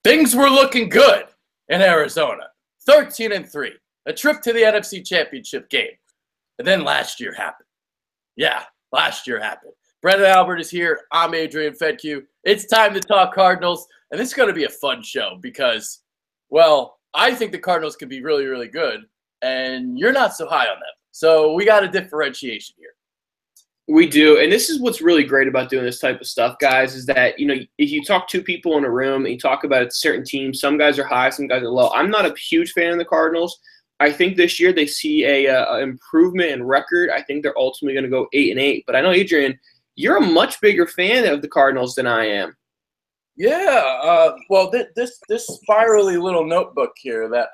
Things were looking good in Arizona. 13-3, a trip to the NFC Championship game. And then last year happened. Yeah, last year happened. Brendan Albert is here. I'm Adrian Fedke. It's time to talk Cardinals. And this is going to be a fun show because, well, I think the Cardinals can be really, really good. And you're not so high on them. So we got a differentiation here. We do, and this is what's really great about doing this type of stuff, guys, is that, if you talk two people in a room and you talk about a certain team, some guys are high, some guys are low. I'm not a huge fan of the Cardinals. I think this year they see a improvement in record. I think they're ultimately going to go 8-8. But I know, Adrian, you're a much bigger fan of the Cardinals than I am. Yeah, well, this spirally little notebook here that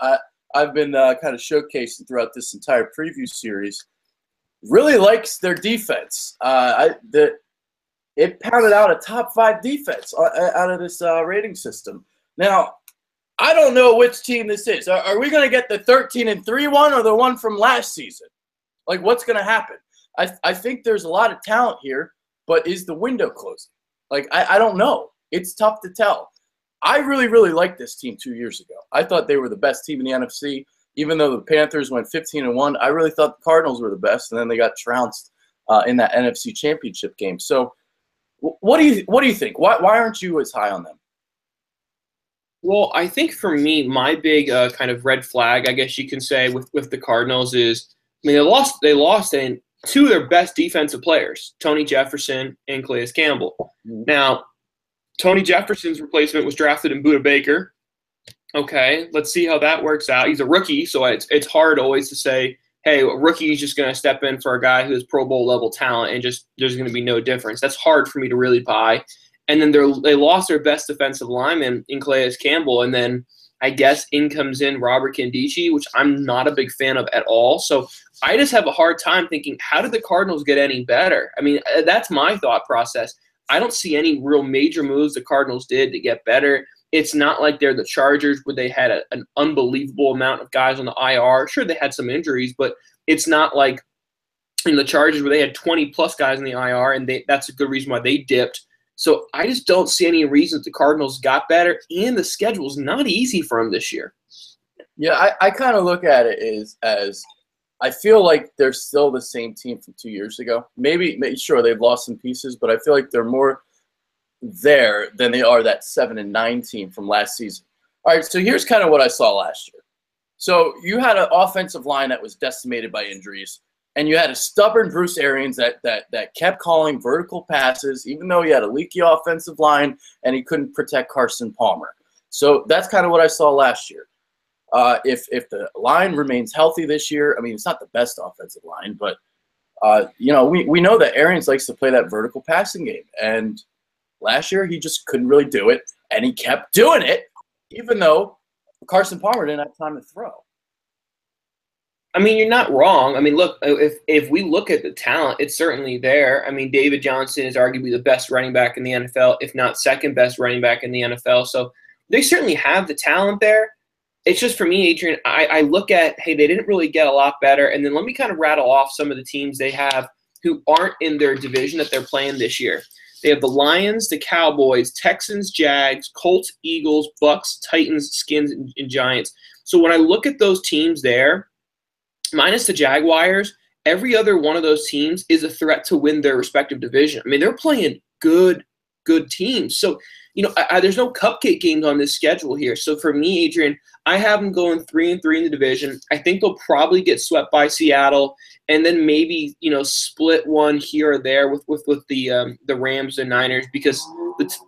I've been kind of showcasing throughout this entire preview series really likes their defense. It pounded out a top 5 defense out of this rating system. Now, I don't know which team this is. Are we going to get the 13-3 one or the one from last season? Like, what's going to happen? I think there's a lot of talent here, but is the window closing? Like, I don't know. It's tough to tell. I really, really liked this team 2 years ago. I thought they were the best team in the NFC. Even though the Panthers went 15-1, I really thought the Cardinals were the best, and then they got trounced in that NFC Championship game. So, what do you think? Why aren't you as high on them? Well, I think for me, my big kind of red flag, I guess you can say, with the Cardinals is, they lost in two of their best defensive players, Tony Jefferson and Calais Campbell. Mm-hmm. Now, Tony Jefferson's replacement was drafted in Budda Baker. Okay, let's see how that works out. He's a rookie, so it's hard always to say, hey, a rookie is just going to step in for a guy who has Pro Bowl level talent and just there's going to be no difference. That's hard for me to really buy. And then they lost their best defensive lineman in Calais Campbell, and then I guess in comes in Robert Nkemdiche, which I'm not a big fan of at all. So I just have a hard time thinking, how did the Cardinals get any better? I mean, that's my thought process. I don't see any real major moves the Cardinals did to get better. It's not like they're the Chargers where they had an unbelievable amount of guys on the IR. Sure, they had some injuries, but it's not like in the Chargers where they had 20-plus guys in the IR, and that's a good reason why they dipped. So I just don't see any reason that the Cardinals got better, and the schedule's not easy for them this year. Yeah, I kind of look at it as I feel like they're still the same team from 2 years ago. Maybe sure, they've lost some pieces, but I feel like they're more there than they are that 7-9 team from last season. All right, so here's kind of what I saw last year. So you had an offensive line that was decimated by injuries, and you had a stubborn Bruce Arians that kept calling vertical passes, even though he had a leaky offensive line and he couldn't protect Carson Palmer. So that's kind of what I saw last year. If the line remains healthy this year, I mean, it's not the best offensive line, but we know that Arians likes to play that vertical passing game, and last year, he just couldn't really do it, and he kept doing it, even though Carson Palmer didn't have time to throw. I mean, you're not wrong. I mean, look, if we look at the talent, it's certainly there. I mean, David Johnson is arguably the best running back in the NFL, if not second best running back in the NFL. So they certainly have the talent there. It's just for me, Adrian, I look at, hey, they didn't really get a lot better. And then let me kind of rattle off some of the teams they have who aren't in their division that they're playing this year. They have the Lions, the Cowboys, Texans, Jags, Colts, Eagles, Bucks, Titans, Skins, and Giants. So when I look at those teams there, minus the Jaguars, every other one of those teams is a threat to win their respective division. I mean, they're playing good teams. So, there's no cupcake games on this schedule here. So for me, Adrian, I have them going 3-3 in the division. I think they'll probably get swept by Seattle, and then maybe split one here or there with the Rams and Niners, because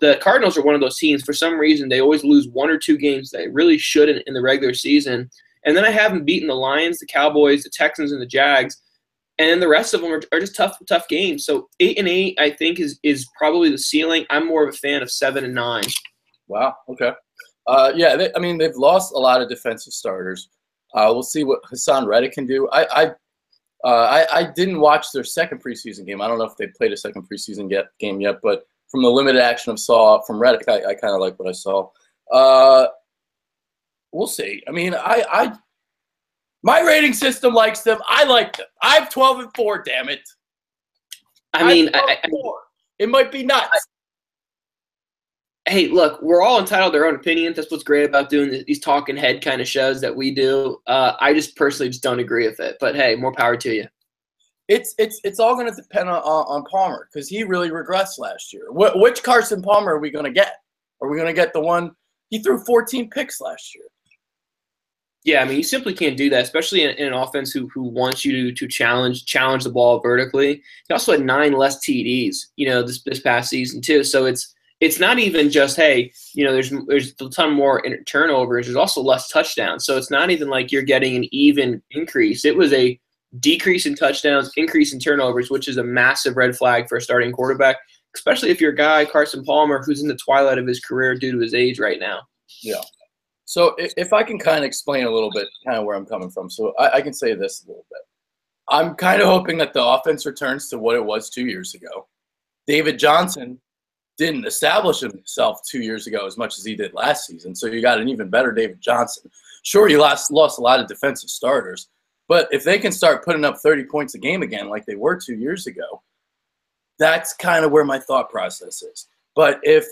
the Cardinals are one of those teams. For some reason, they always lose 1 or 2 games they really shouldn't in the regular season. And then I have them beating the Lions, the Cowboys, the Texans, and the Jags. And then the rest of them are just tough games. So 8-8, I think, is probably the ceiling. I'm more of a fan of 7-9. Wow. Okay. They've lost a lot of defensive starters. We'll see what Hassan Reddick can do. I didn't watch their second preseason game. I don't know if they played a second preseason game yet, but from the limited action I saw from Reddick, I kind of like what I saw. We'll see. I mean, my rating system likes them. I like them. I'm 12-4. Damn it. I mean, it might be nuts. Hey, look, we're all entitled to our own opinions. That's what's great about doing these talking head kind of shows that we do. I just personally just don't agree with it. But hey, more power to you. It's all going to depend on Palmer because he really regressed last year. Which Carson Palmer are we going to get? Are we going to get the one he threw 14 picks last year? Yeah, I mean, you simply can't do that, especially in an offense who wants you to challenge the ball vertically. He also had 9 less TDs, this past season too. So it's not even just, hey, there's a ton more turnovers. There's also less touchdowns. So it's not even like you're getting an even increase. It was a decrease in touchdowns, increase in turnovers, which is a massive red flag for a starting quarterback, especially if you're a guy, Carson Palmer, who's in the twilight of his career due to his age right now. Yeah. So if I can kind of explain a little bit kind of where I'm coming from. So I can say this a little bit. I'm kind of hoping that the offense returns to what it was 2 years ago. David Johnson didn't establish himself 2 years ago as much as he did last season. So you got an even better David Johnson. Sure, you lost a lot of defensive starters. But if they can start putting up 30 points a game again like they were 2 years ago, that's kind of where my thought process is. But if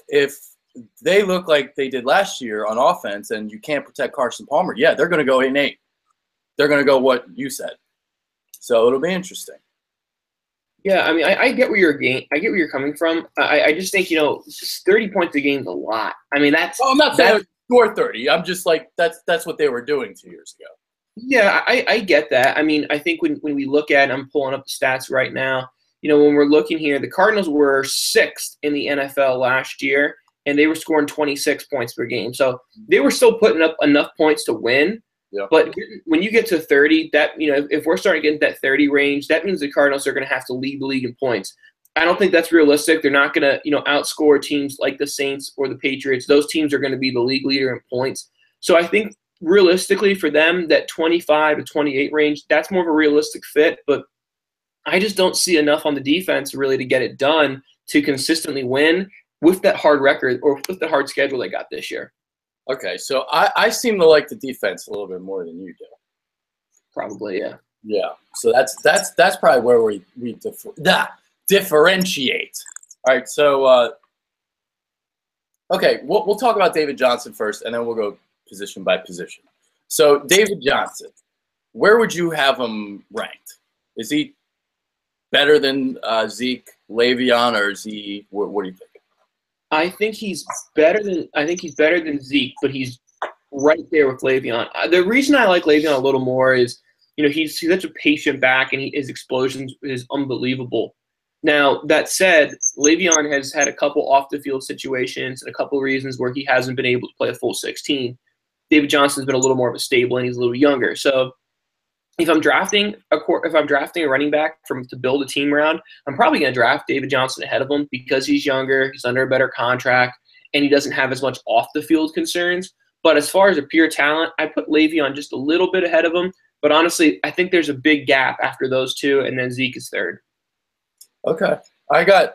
they look like they did last year on offense and you can't protect Carson Palmer, yeah, they're going to go 8-8. They're going to go what you said. So it'll be interesting. Yeah, I mean, I get where you're coming from. I just think 30 points a game is a lot. I mean, I'm not saying score 30. I'm just like that's what they were doing 2 years ago. Yeah, I get that. I mean, I think when we look at, I'm pulling up the stats right now. When we're looking here, the Cardinals were 6th in the NFL last year, and they were scoring 26 points per game. So they were still putting up enough points to win. Yeah. But when you get to 30, that if we're starting to get into that 30 range, that means the Cardinals are going to have to lead the league in points. I don't think that's realistic. They're not going to outscore teams like the Saints or the Patriots. Those teams are going to be the league leader in points. So I think realistically for them, that 25 to 28 range, that's more of a realistic fit. But I just don't see enough on the defense really to get it done to consistently win with that hard record or with the hard schedule they got this year. Okay, so I seem to like the defense a little bit more than you do. Probably, yeah. Yeah, so that's probably where we differentiate. All right, so okay, we'll talk about David Johnson first, and then we'll go position by position. So David Johnson, where would you have him ranked? Is he better than Zeke, Le'Veon, or is he? What do you think? I think he's better than Zeke, but he's right there with Le'Veon. The reason I like Le'Veon a little more is, he's such a patient back, and his explosions is unbelievable. Now, that said, Le'Veon has had a couple off-the-field situations and a couple reasons where he hasn't been able to play a full 16. David Johnson's been a little more of a stable, and he's a little younger. So if I'm drafting a running back to build a team around, I'm probably going to draft David Johnson ahead of him because he's younger, he's under a better contract, and he doesn't have as much off-the-field concerns. But as far as a pure talent, I put Le'Veon just a little bit ahead of him. But honestly, I think there's a big gap after those two, and then Zeke is third. Okay, I got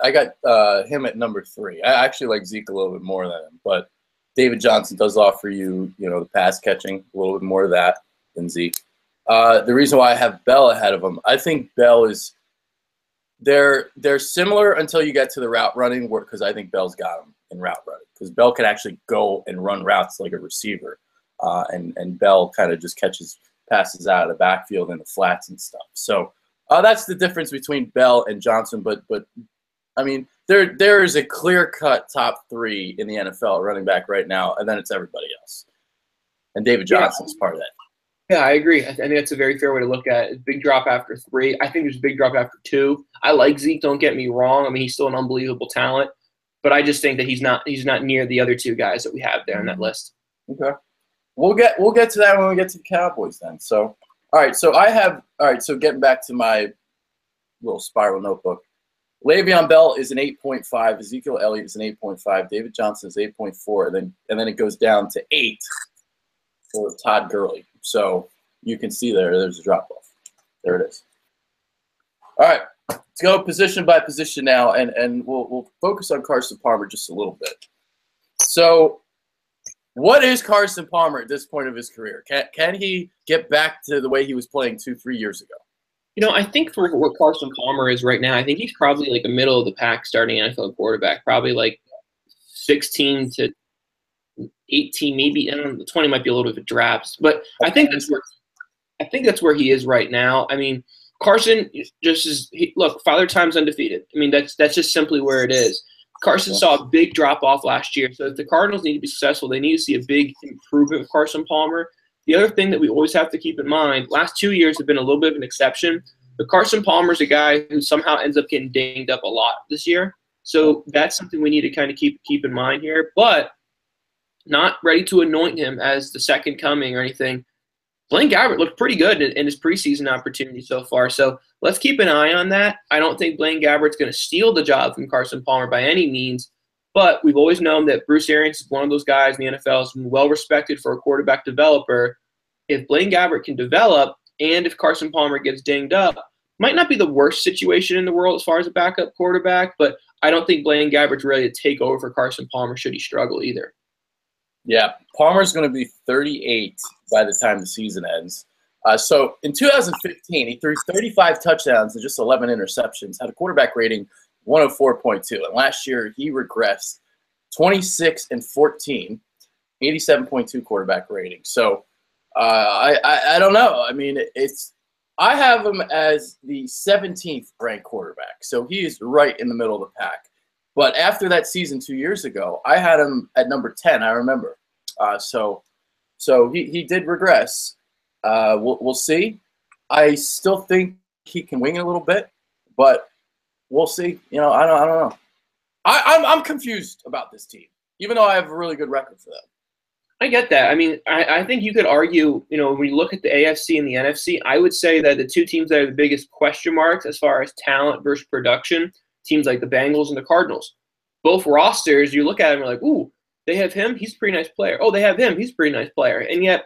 him at number 3. I actually like Zeke a little bit more than him, but David Johnson does offer you, the pass catching, a little bit more of that than Zeke. The reason why I have Bell ahead of him, I think Bell is they're similar until you get to the route running, because I think Bell's got him in route running, because Bell can actually go and run routes like a receiver, and Bell kind of just passes out of the backfield in the flats and stuff. So that's the difference between Bell and Johnson. But I mean, there is a clear-cut top 3 in the NFL running back right now, and then it's everybody else, and David Johnson's part of that. Yeah, I agree. I think that's a very fair way to look at it. Big drop after 3. I think there's a big drop after 2. I like Zeke, don't get me wrong. I mean, he's still an unbelievable talent, but I just think that he's not near the other 2 guys that we have there on that list. Okay. We'll get to that when we get to the Cowboys then. So, all right, so getting back to my little spiral notebook. Le'Veon Bell is an 8.5, Ezekiel Elliott is an 8.5, David Johnson is 8.4, and then it goes down to 8 for Todd Gurley. So you can see there's a drop-off. There it is. All right, let's go position by position now, and we'll focus on Carson Palmer just a little bit. So what is Carson Palmer at this point of his career? Can he get back to the way he was playing 2-3 years ago? I think for what Carson Palmer is right now, I think he's probably like a middle-of-the-pack starting NFL quarterback, probably like 16 to 18, maybe. I don't know, 20 might be a little bit drabs, but I think that's where he is right now. I mean, Carson just is look, Father Time's undefeated. I mean, that's just simply where it is. Carson saw a big drop off last year, so if the Cardinals need to be successful, they need to see a big improvement with Carson Palmer. The other thing that we always have to keep in mind, last 2 years have been a little bit of an exception, but Carson Palmer's a guy who somehow ends up getting dinged up a lot this year. So that's something we need to kind of keep in mind here, but not ready to anoint him as the second coming or anything. Blaine Gabbert looked pretty good in his preseason opportunity so far, so let's keep an eye on that. I don't think Blaine Gabbert's going to steal the job from Carson Palmer by any means, but we've always known that Bruce Arians is one of those guys in the NFL who's been well-respected for a quarterback developer. If Blaine Gabbert can develop and if Carson Palmer gets dinged up, might not be the worst situation in the world as far as a backup quarterback, but I don't think Blaine Gabbert's ready to take over for Carson Palmer should he struggle either. Yeah, Palmer's going to be 38 by the time the season ends. So in 2015, he threw 35 touchdowns and just 11 interceptions, had a quarterback rating 104.2. And last year, he regressed 26-14, 87.2 quarterback rating. So I don't know. I mean, I have him as the 17th ranked quarterback. So he is right in the middle of the pack. But after that season 2 years ago, I had him at number 10, I remember. So he did regress. We'll see. I still think he can wing it a little bit, but we'll see. You know, I don't know. I'm confused about this team, even though I have a really good record for them. I get that. I mean, I think you could argue, you know, when you look at the AFC and the NFC, I would say that the two teams that are the biggest question marks as far as talent versus production, teams like the Bengals and the Cardinals. Both rosters, you look at them and you're like, ooh, they have him, he's a pretty nice player. Oh, they have him, he's a pretty nice player. And yet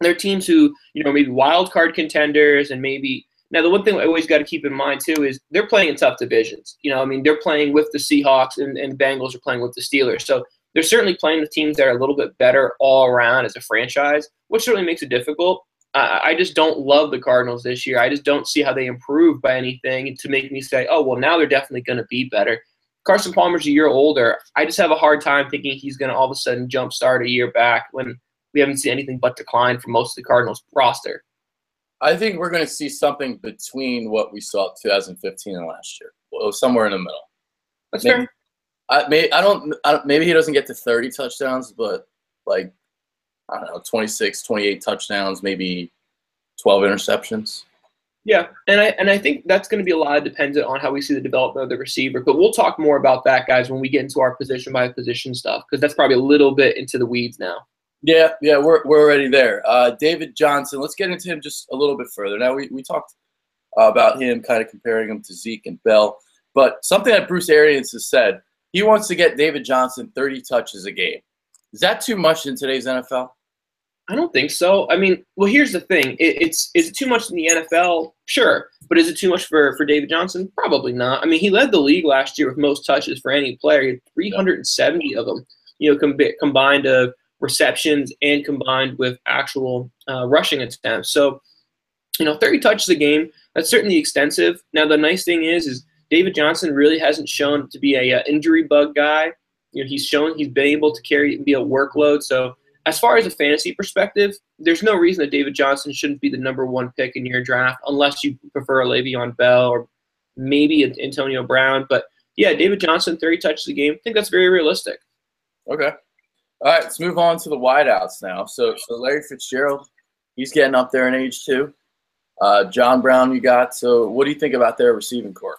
they're teams who, you know, maybe wild card contenders and maybe – now the one thing I always got to keep in mind too is they're playing in tough divisions. You know, I mean, they're playing with the Seahawks and the Bengals are playing with the Steelers. So they're certainly playing with teams that are a little bit better all around as a franchise, which certainly makes it difficult. I just don't love the Cardinals this year. I just don't see how they improve by anything to make me say, oh, well, now they're definitely going to be better. Carson Palmer's a year older. I just have a hard time thinking he's going to all of a sudden jumpstart a year back when we haven't seen anything but decline from most of the Cardinals roster. I think we're going to see something between what we saw 2015 and last year, well, somewhere in the middle. That's fair. Maybe he doesn't get to 30 touchdowns, but like, I don't know, 26, 28 touchdowns, maybe 12 interceptions. Yeah, and I think that's going to be a lot dependent on how we see the development of the receiver. But we'll talk more about that, guys, when we get into our position-by-position stuff, because that's probably a little bit into the weeds now. Yeah, we're already there. David Johnson, let's get into him just a little bit further. Now, we talked about him, kind of comparing him to Zeke and Bell, but something that Bruce Arians has said, he wants to get David Johnson 30 touches a game. Is that too much in today's NFL? I don't think so. I mean, well, here's the thing. Is it too much in the NFL? Sure. But is it too much for David Johnson? Probably not. I mean, he led the league last year with most touches for any player. He had 370 of them, you know, combined of receptions and combined with actual rushing attempts. So, you know, 30 touches a game, that's certainly extensive. Now, the nice thing is David Johnson really hasn't shown to be a injury bug guy. You know, he's shown he's been able to be a workload. So, as far as a fantasy perspective, there's no reason that David Johnson shouldn't be the number one pick in your draft unless you prefer Le'Veon Bell or maybe Antonio Brown. But, yeah, David Johnson, 30 touches a game, I think that's very realistic. Okay. All right, let's move on to the wideouts now. So Larry Fitzgerald, he's getting up there in age too. John Brown you got. So what do you think about their receiving corps?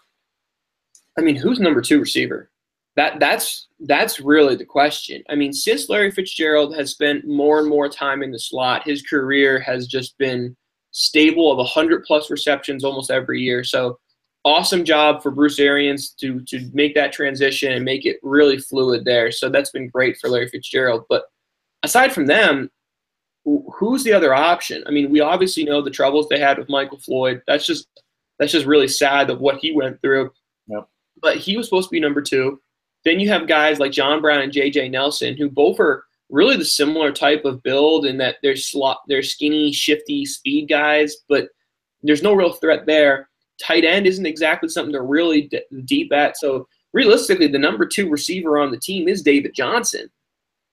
I mean, who's number two receiver? That's really the question. I mean, since Larry Fitzgerald has spent more and more time in the slot, his career has just been stable of 100-plus receptions almost every year. So awesome job for Bruce Arians to make that transition and make it really fluid there. So that's been great for Larry Fitzgerald. But aside from them, who's the other option? I mean, we obviously know the troubles they had with Michael Floyd. That's just really sad of what he went through. Yep. But he was supposed to be number two. Then you have guys like John Brown and J.J. Nelson, who both are really the similar type of build in that they're skinny, shifty speed guys, but there's no real threat there. Tight end isn't exactly something they're really deep at. So realistically, the number 2 receiver on the team is David Johnson.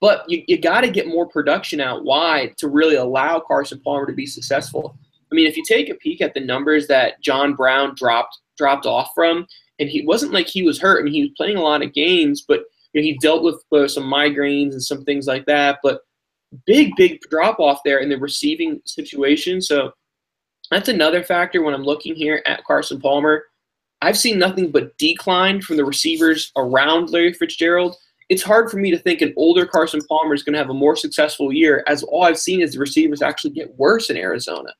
But you got to get more production out wide to really allow Carson Palmer to be successful. I mean, if you take a peek at the numbers that John Brown dropped off from, and he wasn't like he was hurt. I mean, he was playing a lot of games, but he dealt with some migraines and some things like that. But big drop off there in the receiving situation. So that's another factor when I'm looking here at Carson Palmer. I've seen nothing but decline from the receivers around Larry Fitzgerald. It's hard for me to think an older Carson Palmer is going to have a more successful year, as all I've seen is the receivers actually get worse in Arizona.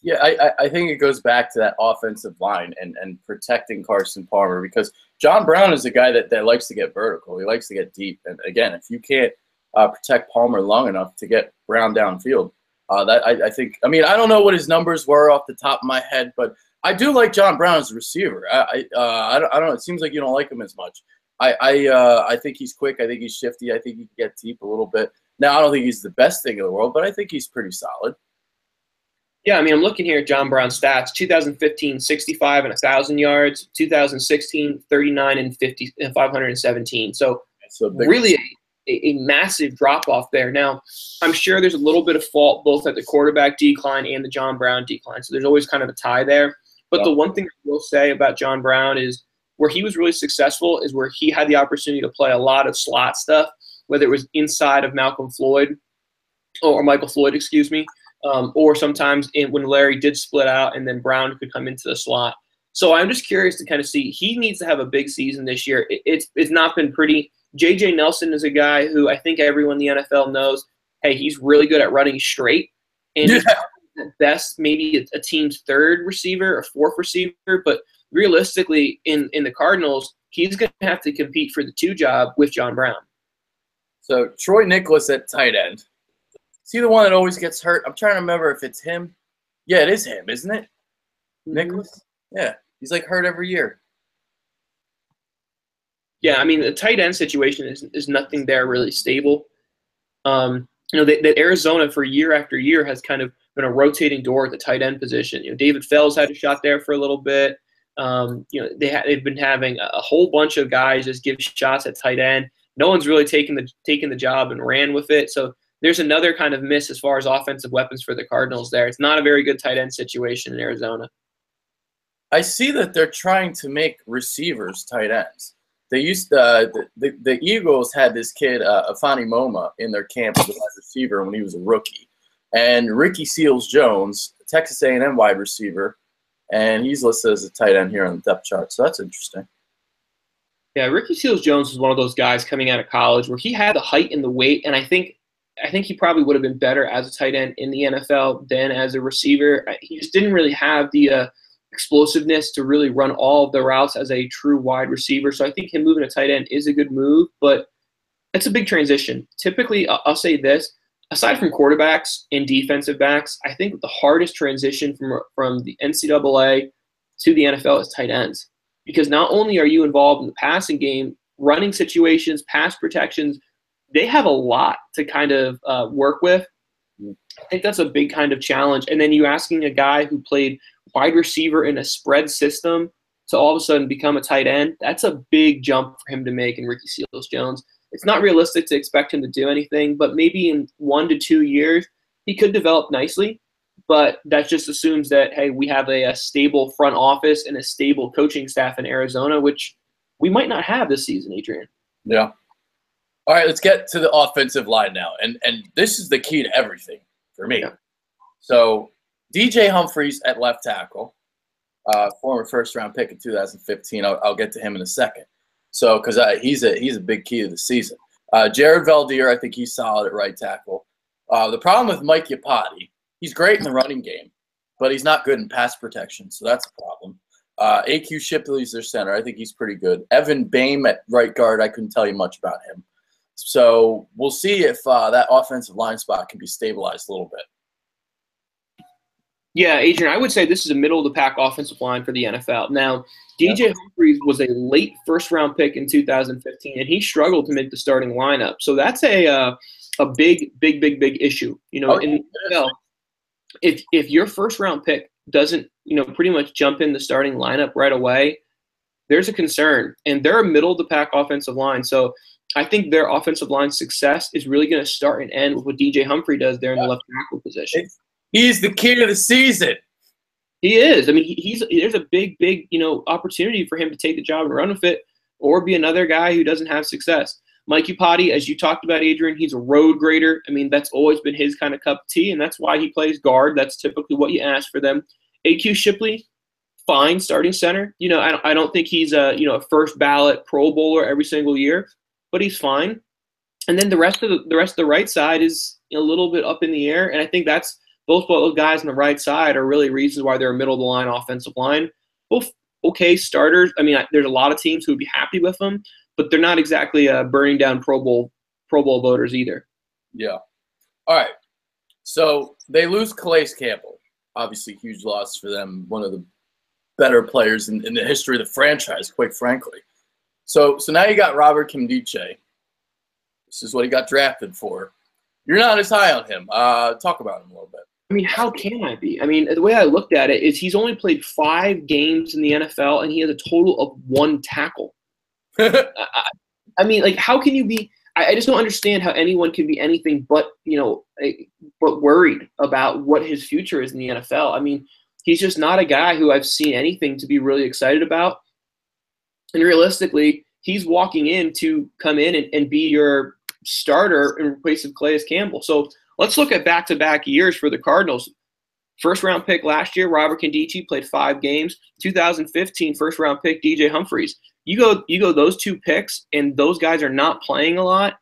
Yeah, I think it goes back to that offensive line and protecting Carson Palmer, because John Brown is a guy that likes to get vertical. He likes to get deep. And, again, if you can't protect Palmer long enough to get Brown downfield, I think – I mean, I don't know what his numbers were off the top of my head, but I do like John Brown as a receiver. I don't know. It seems like you don't like him as much. I think he's quick. I think he's shifty. I think he can get deep a little bit. Now, I don't think he's the best thing in the world, but I think he's pretty solid. Yeah, I mean, I'm looking here at John Brown's stats. 2015, 65 and 1,000 yards. 2016, 39 and 517. So really a massive drop-off there. Now, I'm sure there's a little bit of fault both at the quarterback decline and the John Brown decline. So there's always kind of a tie there. But the one thing I will say about John Brown is where he was really successful is where he had the opportunity to play a lot of slot stuff, whether it was inside of Michael Floyd, excuse me, or sometimes when Larry did split out and then Brown could come into the slot. So I'm just curious to kind of see. He needs to have a big season this year. It's not been pretty. J.J. Nelson is a guy who I think everyone in the NFL knows, hey, he's really good at running straight. And he's at best maybe a team's 3rd receiver or 4th receiver. But realistically, in the Cardinals, he's going to have to compete for the 2 job with John Brown. So Troy Nicholas at tight end. Is he the one that always gets hurt? I'm trying to remember if it's him. Yeah, it is him, isn't it? Mm-hmm. Nicholas? Yeah, he's like hurt every year. Yeah, I mean, the tight end situation is nothing there really stable. That Arizona for year after year has kind of been a rotating door at the tight end position. David Fells had a shot there for a little bit. They've been having a whole bunch of guys just give shots at tight end. No one's really taken the job and ran with it. So there's another kind of miss as far as offensive weapons for the Cardinals there. It's not a very good tight end situation in Arizona. I see that they're trying to make receivers tight ends. They used the Eagles had this kid, Afani Moma, in their camp as a wide receiver when he was a rookie. And Ricky Seals-Jones, Texas A&M wide receiver, and he's listed as a tight end here on the depth chart. So that's interesting. Yeah, Ricky Seals-Jones was one of those guys coming out of college where he had the height and the weight, and I think he probably would have been better as a tight end in the NFL than as a receiver. He just didn't really have the explosiveness to really run all of the routes as a true wide receiver. So I think him moving to tight end is a good move, but it's a big transition. Typically, I'll say this, aside from quarterbacks and defensive backs, I think the hardest transition from the NCAA to the NFL is tight ends. Because not only are you involved in the passing game, running situations, pass protections, they have a lot to kind of work with. I think that's a big kind of challenge. And then you asking a guy who played wide receiver in a spread system to all of a sudden become a tight end, that's a big jump for him to make in Ricky Seals-Jones. It's not realistic to expect him to do anything, but maybe in 1 to 2 years, he could develop nicely. But that just assumes that, hey, we have a stable front office and a stable coaching staff in Arizona, which we might not have this season, Adrian. Yeah. All right, let's get to the offensive line now. And this is the key to everything for me. Yeah. So DJ Humphries at left tackle, former first-round pick in 2015. I'll get to him in a second. So because he's a big key to the season. Jared Valdir, I think he's solid at right tackle. The problem with Mike Iupati, he's great in the running game, but he's not good in pass protection, so that's a problem. A.Q. Shipley's their center. I think he's pretty good. Evan Boehm at right guard, I couldn't tell you much about him. So we'll see if that offensive line spot can be stabilized a little bit. Yeah, Adrian, I would say this is a middle-of-the-pack offensive line for the NFL. Now, DJ Humphries was a late first-round pick in 2015, and he struggled to make the starting lineup. So that's a big issue. In the NFL, if your first-round pick doesn't, pretty much jump in the starting lineup right away, there's a concern. And they're a middle-of-the-pack offensive line. So I think their offensive line success is really going to start and end with what DJ Humphrey does there in the left tackle position. He's the key to the season. He is. I mean, there's a big, opportunity for him to take the job and run with it, or be another guy who doesn't have success. Mike Iupati, as you talked about, Adrian, he's a road grader. I mean, that's always been his kind of cup of tea, and that's why he plays guard. That's typically what you ask for them. AQ Shipley, fine starting center. I don't think he's a first ballot Pro Bowler every single year, but he's fine. And then the rest of the right side is a little bit up in the air, and I think that's both those guys on the right side are really reasons why they're a middle of the line offensive line. Both okay starters. I mean, there's a lot of teams who would be happy with them, but they're not exactly burning down Pro Bowl voters either. Yeah. All right. So they lose Calais Campbell. Obviously, huge loss for them. One of the better players in the history of the franchise, quite frankly. So now you got Robert Nkemdiche. This is what he got drafted for. You're not as high on him. Talk about him a little bit. I mean, how can I be? I mean, the way I looked at it is he's only played 5 games in the NFL, and he has a total of 1 tackle. I mean, like, how can you be – I just don't understand how anyone can be anything but worried about what his future is in the NFL. I mean, he's just not a guy who I've seen anything to be really excited about. And realistically, he's walking in to come in and be your starter in place of Calais Campbell. So let's look at back-to-back years for the Cardinals. First-round pick last year, Robert Nkemdiche played 5 games. 2015, first-round pick, DJ Humphries. You go those 2 picks, and those guys are not playing a lot,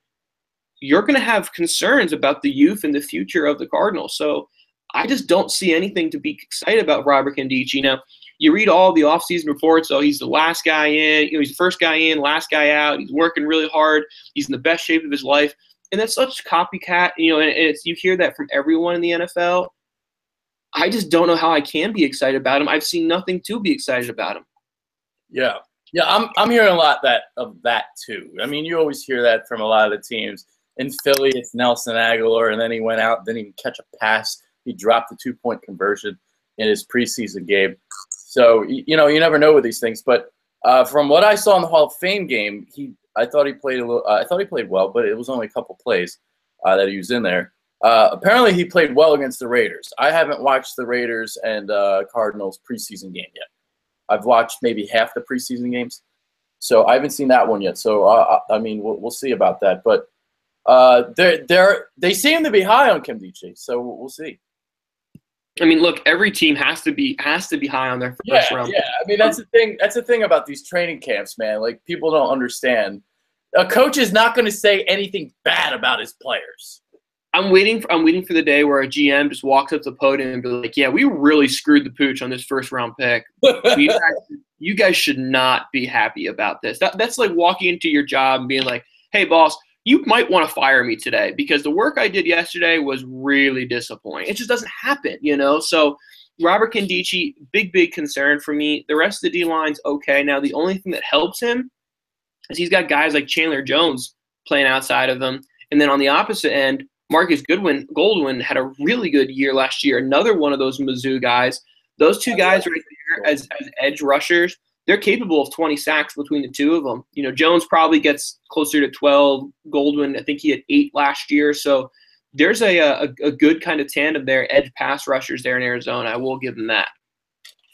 you're going to have concerns about the youth and the future of the Cardinals. So I just don't see anything to be excited about Robert Nkemdiche. Now, you read all the offseason reports, so he's the last guy in, he's the first guy in, last guy out, he's working really hard, he's in the best shape of his life. And that's such copycat, and you hear that from everyone in the NFL. I just don't know how I can be excited about him. I've seen nothing to be excited about him. Yeah, I'm hearing a lot of that too. I mean, you always hear that from a lot of the teams. In Philly, it's Nelson Aguilar, and then he went out, didn't even catch a pass. He dropped the 2-point conversion in his preseason game. So, you never know with these things. But from what I saw in the Hall of Fame game, I thought he played well, but it was only a couple plays that he was in there. Apparently, he played well against the Raiders. I haven't watched the Raiders and Cardinals preseason game yet. I've watched maybe half the preseason games, so I haven't seen that one yet. So I mean, we'll see about that. But they seem to be high on Nkemdiche, so we'll see. I mean, look, every team has to be high on their first round. Yeah. I mean, that's the thing. That's the thing about these training camps, man. Like, people don't understand. A coach is not going to say anything bad about his players. I'm waiting for the day where a GM just walks up to the podium and be like, "Yeah, we really screwed the pooch on this first round pick. You guys should not be happy about this." That's like walking into your job and being like, "Hey, boss, you might want to fire me today because the work I did yesterday was really disappointing." It just doesn't happen, So Robert Nkemdiche, big concern for me. The rest of the D-line's okay. Now, the only thing that helps him is he's got guys like Chandler Jones playing outside of him. And then on the opposite end, Marcus Goldwyn had a really good year last year, another one of those Mizzou guys. Those 2 guys right there as edge rushers, they're capable of 20 sacks between the 2 of them. Jones probably gets closer to 12. Goldwyn, I think he had 8 last year. So there's a good kind of tandem there, edge pass rushers there in Arizona. I will give them that.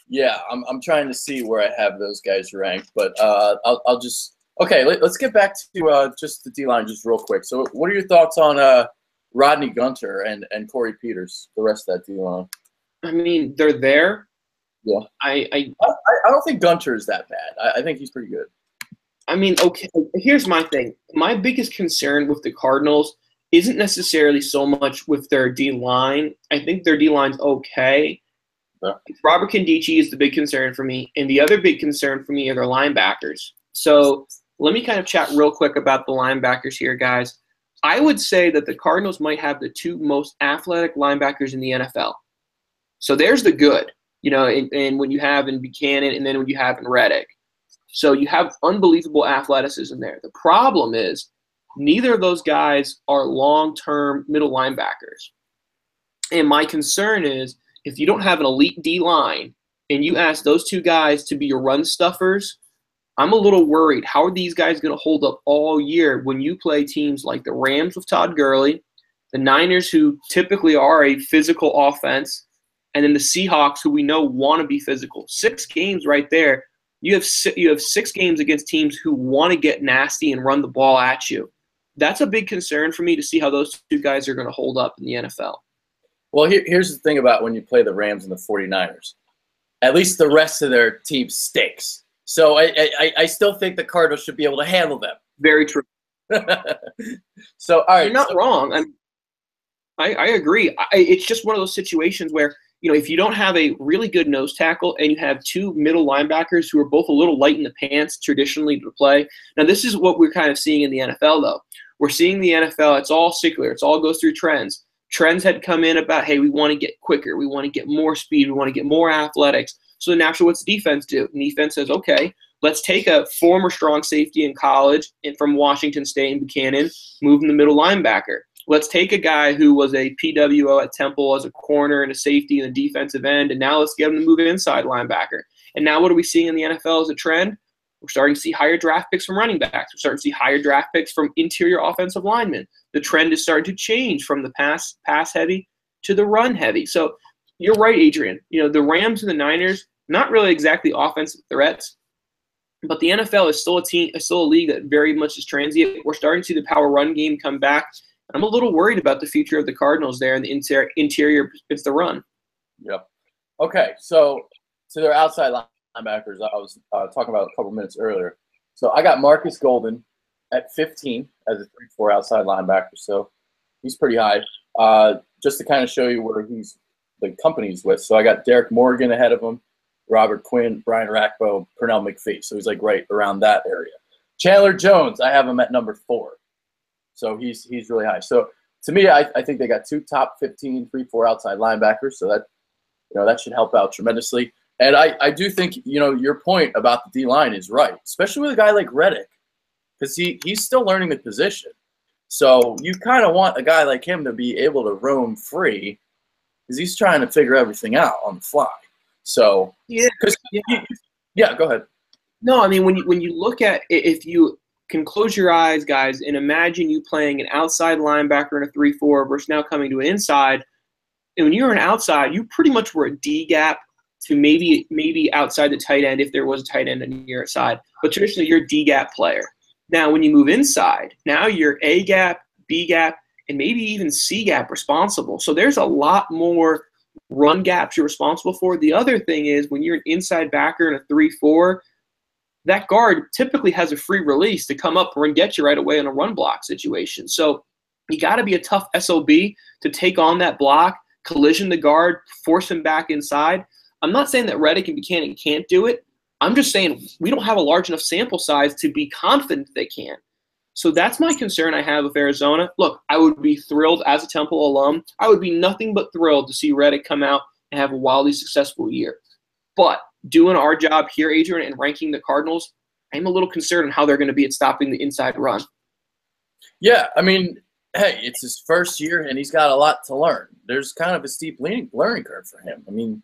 Yeah, I'm trying to see where I have those guys ranked, but I'll just – okay, let's get back to just the D-line just real quick. So what are your thoughts on Rodney Gunter and Corey Peters, the rest of that D-line? I mean, they're there. Yeah. I don't think Gunter is that bad. I think he's pretty good. I mean, okay, here's my thing. My biggest concern with the Cardinals isn't necessarily so much with their D-line. I think their D-line's okay. Yeah. Robert Nkemdiche is the big concern for me, and the other big concern for me are their linebackers. So let me kind of chat real quick about the linebackers here, guys. I would say that the Cardinals might have the 2 most athletic linebackers in the NFL. So there's the good, and when you have in Buchanan and then when you have in Reddick. So you have unbelievable athleticism there. The problem is neither of those guys are long-term middle linebackers. And my concern is if you don't have an elite D-line and you ask those 2 guys to be your run stuffers, I'm a little worried. How are these guys going to hold up all year when you play teams like the Rams with Todd Gurley, the Niners, who typically are a physical offense, and then the Seahawks, who we know want to be physical? 6 games right there. You have 6 games against teams who want to get nasty and run the ball at you. That's a big concern for me to see how those 2 guys are going to hold up in the NFL. Well, here's the thing about when you play the Rams and the 49ers. At least the rest of their team stinks. So I still think the Cardinals should be able to handle them. Very true. So, all right. You're not wrong. I agree. It's just one of those situations where, if you don't have a really good nose tackle and you have 2 middle linebackers who are both a little light in the pants traditionally to play. Now, this is what we're kind of seeing in the NFL, though. We're seeing the NFL, it's all secular. It's all goes through trends. Trends had come in about, hey, we want to get quicker. We want to get more speed. We want to get more athletics. So naturally, what's the defense do? And the defense says, okay, let's take a former strong safety in college and from Washington State and Buchanan, move him to middle linebacker. Let's take a guy who was a PWO at Temple as a corner and a safety in the defensive end, and now let's get him to move inside linebacker. And now what are we seeing in the NFL as a trend? We're starting to see higher draft picks from running backs. We're starting to see higher draft picks from interior offensive linemen. The trend is starting to change from the pass heavy to the run heavy. So you're right, Adrian. The Rams and the Niners, not really exactly offensive threats, but the NFL is still a league that very much is transient. We're starting to see the power run game come back. I'm a little worried about the future of the Cardinals there in the interior. It's the run. Yep. Okay, so to their outside linebackers, I was talking about a couple minutes earlier. So I got Marcus Golden at 15 as a 3-4 outside linebacker. So he's pretty high. Just to kind of show you where the company's with. So I got Derek Morgan ahead of him, Robert Quinn, Brian Rackbo, Pernell McPhee. So he's like right around that area. Chandler Jones, I have him at number 4. So he's really high. So to me, I think they got 2 top 15 3-4 outside linebackers. So that should help out tremendously. And I do think your point about the D-line is right, especially with a guy like Reddick, because he's still learning the position. So you kind of want a guy like him to be able to roam free, because he's trying to figure everything out on the fly. So yeah, go ahead. No, I mean when you look at, if you can close your eyes, guys, and imagine you playing an outside linebacker in a 3-4 versus now coming to an inside. And when you're an outside, you pretty much were a D gap to maybe outside the tight end if there was a tight end on your side. But traditionally, you're a D gap player. Now, when you move inside, now you're A gap, B gap, and maybe even C gap responsible. So there's a lot more run gaps you're responsible for. The other thing is when you're an inside backer in a 3-4, that guard typically has a free release to come up and get you right away in a run block situation. So you got to be a tough SOB to take on that block, collision the guard, force him back inside. I'm not saying that Reddick and Buchanan can't do it. I'm just saying we don't have a large enough sample size to be confident they can. So that's my concern I have with Arizona. Look, I would be thrilled as a Temple alum. I would be nothing but thrilled to see Reddick come out and have a wildly successful year. But doing our job here, Adrian, and ranking the Cardinals, I'm a little concerned on how they're going to be at stopping the inside run. Yeah, I mean, hey, it's his first year, and he's got a lot to learn. There's kind of a steep learning curve for him. I mean,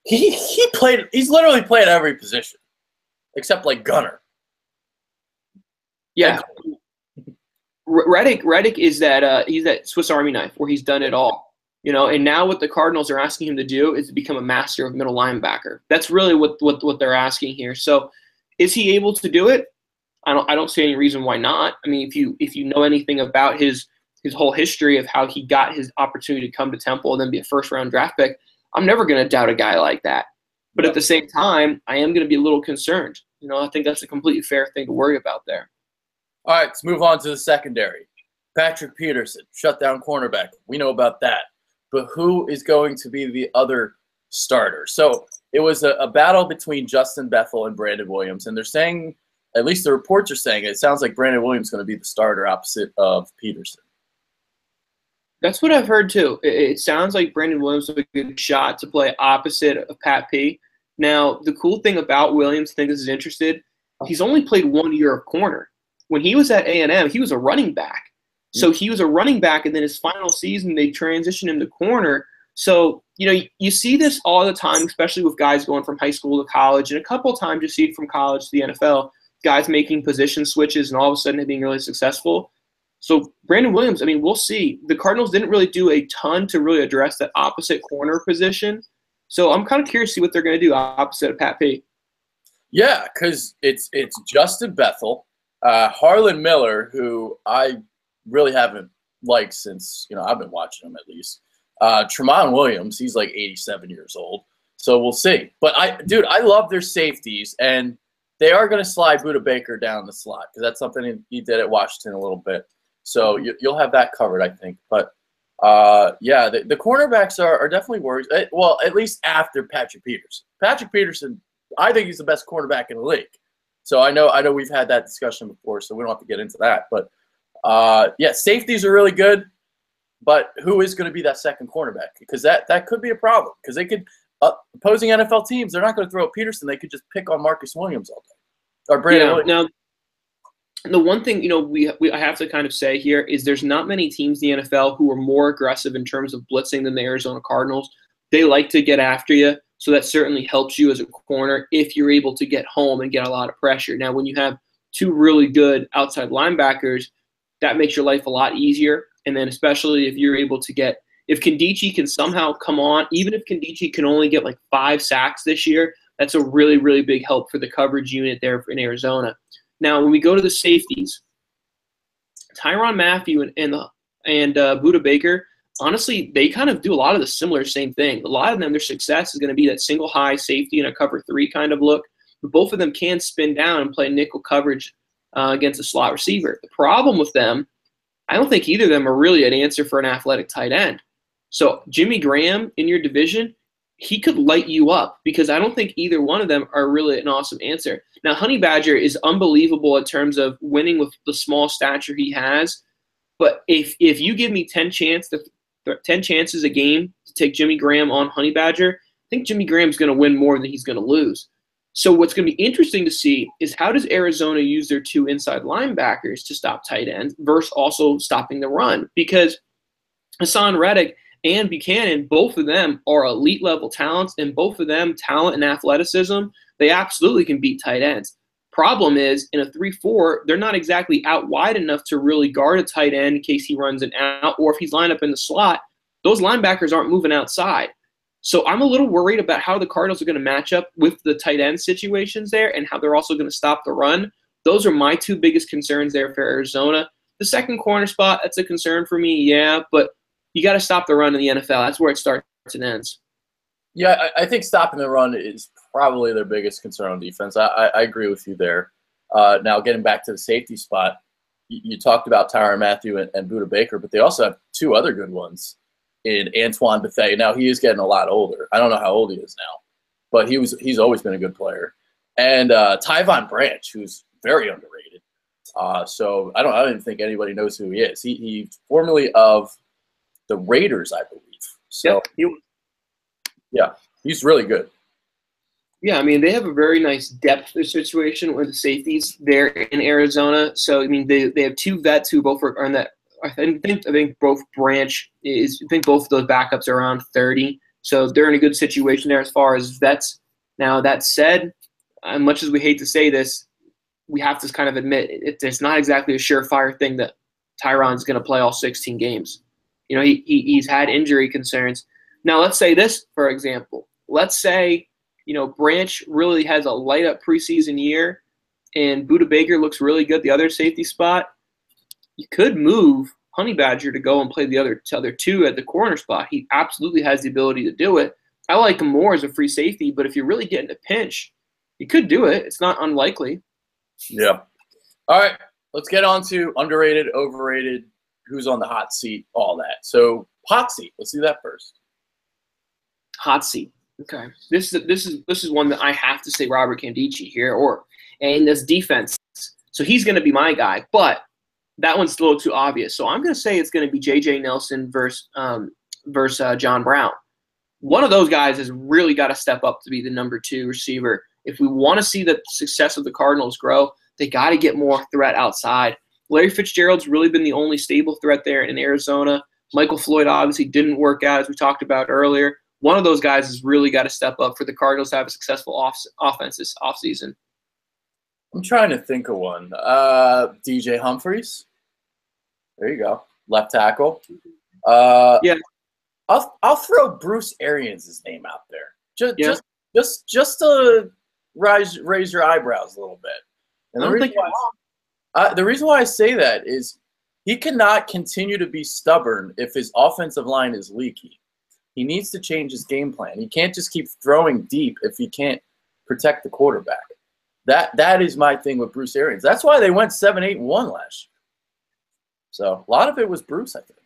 he's literally played every position except like gunner. Yeah, Reddick is that he's that Swiss Army knife where he's done it all. And now what the Cardinals are asking him to do is to become a master of middle linebacker. That's really what they're asking here. So, is he able to do it? I don't see any reason why not. I mean, if you know anything about his whole history of how he got his opportunity to come to Temple and then be a first-round draft pick, I'm never going to doubt a guy like that. But at the same time, I am going to be a little concerned. I think that's a completely fair thing to worry about there. All right, let's move on to the secondary. Patrick Peterson, shutdown cornerback. We know about that. But who is going to be the other starter? So it was a battle between Justin Bethel and Brandon Williams, and they're saying, at least the reports are saying, it sounds like Brandon Williams is going to be the starter opposite of Peterson. That's what I've heard too. It sounds like Brandon Williams has a good shot to play opposite of Pat P. Now, the cool thing about Williams, I think this is interested, he's only played 1 year of corner. When he was at A&M, he was a running back. So he was a running back, and then his final season, they transitioned him to corner. So, you see this all the time, especially with guys going from high school to college, and a couple of times you see it from college to the NFL, guys making position switches and all of a sudden being really successful. So Brandon Williams, I mean, we'll see. The Cardinals didn't really do a ton to really address that opposite corner position. So I'm kind of curious to see what they're going to do opposite of Pat P. Yeah, because it's Justin Bethel, Harlan Miller, who I really haven't liked since, I've been watching him at least. Tremont Williams, he's like 87 years old. So we'll see. But I love their safeties, and they are going to slide Budda Baker down the slot because that's something he did at Washington a little bit. So you'll have that covered, I think. But, yeah, the cornerbacks are definitely worried. Well, at least after Patrick Peterson. Patrick Peterson, I think he's the best cornerback in the league. So I know we've had that discussion before, so we don't have to get into that. But, yeah, safeties are really good. But who is going to be that second cornerback? Because that could be a problem. Because they could opposing NFL teams, they're not going to throw at Peterson. They could just pick on Marcus Williams all day. Or Brandon Williams. Now, the one thing I have to kind of say here is there's not many teams in the NFL who are more aggressive in terms of blitzing than the Arizona Cardinals. They like to get after you, so that certainly helps you as a corner if you're able to get home and get a lot of pressure. Now, when you have two really good outside linebackers, that makes your life a lot easier. And then especially if you're able to get – if Kandichi can somehow come on, even if Kandichi can only get like 5 sacks this year, that's a really, really big help for the coverage unit there in Arizona. Now, when we go to the safeties, Tyrann Mathieu and Budda Baker, honestly, they kind of do a lot of the similar same thing. A lot of them, their success is going to be that single high safety and a cover 3 kind of look. But both of them can spin down and play nickel coverage against a slot receiver. The problem with them, I don't think either of them are really an answer for an athletic tight end. So Jimmy Graham in your division, he could light you up because I don't think either one of them are really an awesome answer. Now, Honey Badger is unbelievable in terms of winning with the small stature he has. But if you give me 10 chances a game to take Jimmy Graham on Honey Badger, I think Jimmy Graham's going to win more than he's going to lose. So what's going to be interesting to see is how does Arizona use their 2 inside linebackers to stop tight ends versus also stopping the run? Because Hassan Reddick and Buchanan, both of them are elite level talents, and both of them, talent and athleticism, they absolutely can beat tight ends. Problem is, in a 3-4, they're not exactly out wide enough to really guard a tight end in case he runs an out, or if he's lined up in the slot, those linebackers aren't moving outside. So I'm a little worried about how the Cardinals are going to match up with the tight end situations there and how they're also going to stop the run. Those are my 2 biggest concerns there for Arizona. The second corner spot, that's a concern for me, yeah, but you got to stop the run in the NFL. That's where it starts and ends. Yeah, I think stopping the run is probably their biggest concern on defense. I agree with you there. Now, getting back to the safety spot, you talked about Tyrann Mathieu and Budda Baker, but they also have 2 other good ones in Antoine Bethea. Now, he is getting a lot older. I don't know how old he is now, but he's always been a good player. And Tyvon Branch, who's very underrated. So I don't even think anybody knows who he is. He's formerly of the Raiders, I believe. So yeah, he's really good. Yeah, I mean, they have a very nice depth situation with the safeties there in Arizona. So, I mean, they have 2 vets who both are in that. I think both Branch is. I think both of those backups are around 30. So they're in a good situation there as far as vets. Now, that said, as much as we hate to say this, we have to kind of admit it's not exactly a surefire thing that Tyrann's going to play all 16 games. You know, he's had injury concerns. Now, let's say this, for example. Let's say, Branch really has a light-up preseason year and Budda Baker looks really good at the other safety spot. You could move Honey Badger to go and play the other 2 at the corner spot. He absolutely has the ability to do it. I like him more as a free safety, but if you're really getting a pinch, he could do it. It's not unlikely. Yeah. All right, let's get on to underrated, overrated, who's on the hot seat, all that. So hot seat, let's do that first. Hot seat. Okay. This is one that I have to say Robert Kandichi here, and this defense. So he's going to be my guy, but that one's a little too obvious. So I'm going to say it's going to be J.J. Nelson versus John Brown. One of those guys has really got to step up to be the number 2 receiver. If we want to see the success of the Cardinals grow, they got to get more threat outside. Larry Fitzgerald's really been the only stable threat there in Arizona. Michael Floyd obviously didn't work out, as we talked about earlier. one of those guys has really got to step up for the Cardinals to have a successful offense this offseason. I'm trying to think of one. DJ Humphries. There you go. Left tackle. Yeah. I'll throw Bruce Arians' name out there. Yeah. Just to raise your eyebrows a little bit. And the reason why I say that is he cannot continue to be stubborn if his offensive line is leaky. He needs to change his game plan. He can't just keep throwing deep if he can't protect the quarterback. That is my thing with Bruce Arians. That's why they went 7-8-1 last year. So a lot of it was Bruce, I think.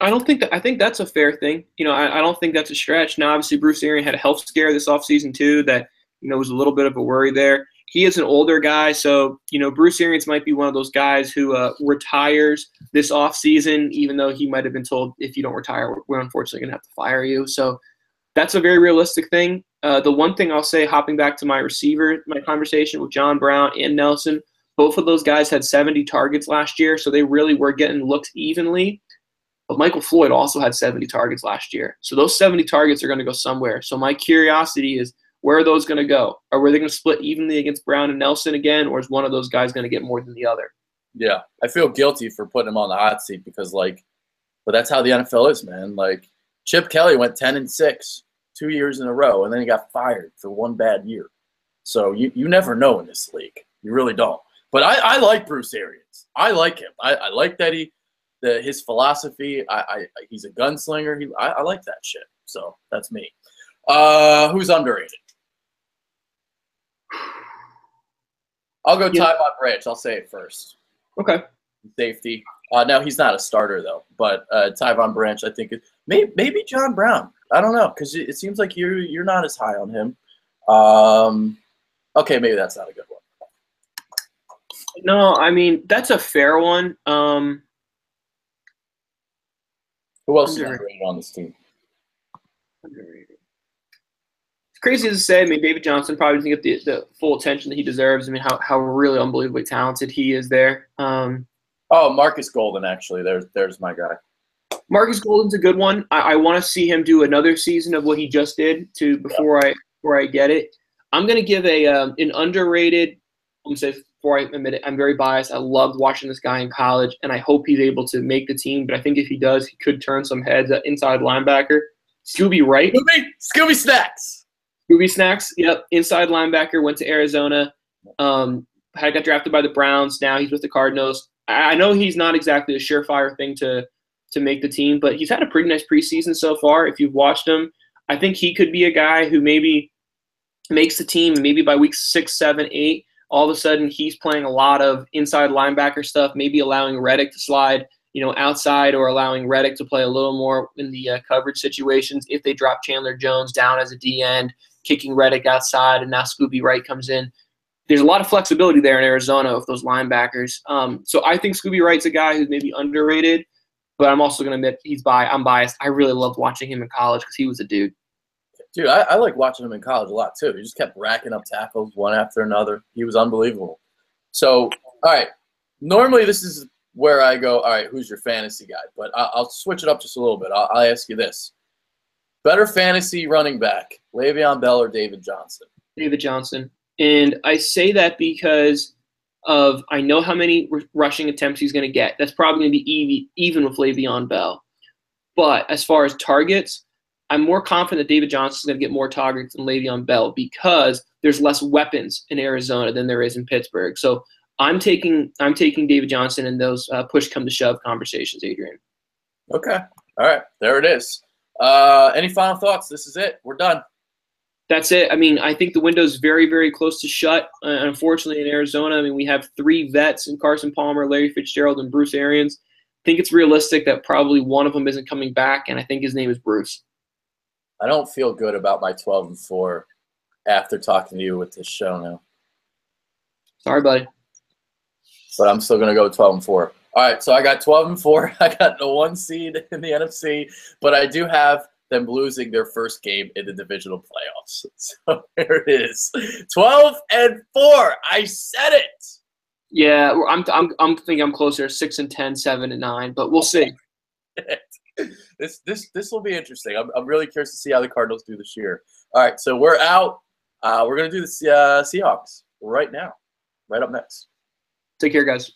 I think that's a fair thing. I don't think that's a stretch. Now, obviously, Bruce Arians had a health scare this offseason too that, was a little bit of a worry there. He is an older guy, so, Bruce Arians might be one of those guys who retires this offseason, even though he might have been told, if you don't retire, we're unfortunately going to have to fire you. So that's a very realistic thing. The one thing I'll say, hopping back to my conversation with John Brown and Nelson, both of those guys had 70 targets last year, so they really were getting looked evenly. But Michael Floyd also had 70 targets last year. So those 70 targets are going to go somewhere. So my curiosity is, where are those going to go? Are they going to split evenly against Brown and Nelson again, or is one of those guys going to get more than the other? Yeah, I feel guilty for putting him on the hot seat because, but that's how the NFL is, man. Chip Kelly went 10-6 2 years in a row, and then he got fired for one bad year. So you never know in this league. You really don't. But I like Bruce Arians. I like him. I like that his philosophy. He's a gunslinger. I like that shit. So that's me. Who's underrated? I'll go Tyvon Branch. I'll say it first. Okay. Safety. No, he's not a starter though. But Tyvon Branch, I think maybe John Brown. I don't know because it seems like you're not as high on him. Okay, maybe that's not a good one. No, I mean that's a fair one. Who else is underrated on this team? Underrated. It's crazy to say. I mean, David Johnson probably doesn't get the full attention that he deserves. I mean, how really unbelievably talented he is there. Marcus Golden, actually. There's my guy. Marcus Golden's a good one. I want to see him do another season of what he just did before I get it. I'm going to give an underrated. I'm going to say before I admit it, I'm very biased. I loved watching this guy in college, and I hope he's able to make the team. But I think if he does, he could turn some heads at inside linebacker. Scooby Wright. Scooby Snacks. Scooby Snacks, yep. Inside linebacker, went to Arizona. Got drafted by the Browns. Now he's with the Cardinals. I know he's not exactly a surefire thing to make the team, but he's had a pretty nice preseason so far. If you've watched him, I think he could be a guy who maybe makes the team, and maybe by week 6, 7, 8, all of a sudden he's playing a lot of inside linebacker stuff, maybe allowing Reddick to slide outside, or allowing Reddick to play a little more in the coverage situations if they drop Chandler Jones down as a D end, kicking Reddick outside, and now Scooby Wright comes in. There's a lot of flexibility there in Arizona with those linebackers. So I think Scooby Wright's a guy who's maybe underrated, but I'm also going to admit I'm biased. I really loved watching him in college because he was a dude. Dude, I like watching him in college a lot too. He just kept racking up tackles one after another. He was unbelievable. So, all right, normally this is where I go, all right, who's your fantasy guy? But I'll switch it up just a little bit. I'll ask you this. Better fantasy running back, Le'Veon Bell or David Johnson? David Johnson. And I say that because I know how many rushing attempts he's going to get. That's probably going to be even with Le'Veon Bell. But as far as targets, I'm more confident that David Johnson is going to get more targets than Le'Veon Bell because there's less weapons in Arizona than there is in Pittsburgh. So I'm taking David Johnson in those push come to shove conversations, Adrian. Okay. All right. There it is. Any final thoughts? This is it. We're done. That's it. I mean, I think the window's very, very close to shut. Unfortunately, in Arizona, I mean, we have 3 vets in Carson Palmer, Larry Fitzgerald, and Bruce Arians. I think it's realistic that probably one of them isn't coming back, and I think his name is Bruce. I don't feel good about my 12-4 after talking to you with this show now. Sorry, buddy. But I'm still going to go 12-4. All right, so I got 12-4. I got the 1 seed in the NFC, but I do have them losing their first game in the divisional playoffs. So there it is. 12-4. I said it. Yeah, I'm thinking I'm closer to 6-10, 7-9, but we'll see. This will be interesting. I'm really curious to see how the Cardinals do this year. All right, so we're out. We're gonna do the Seahawks right now, right up next. Take care, guys.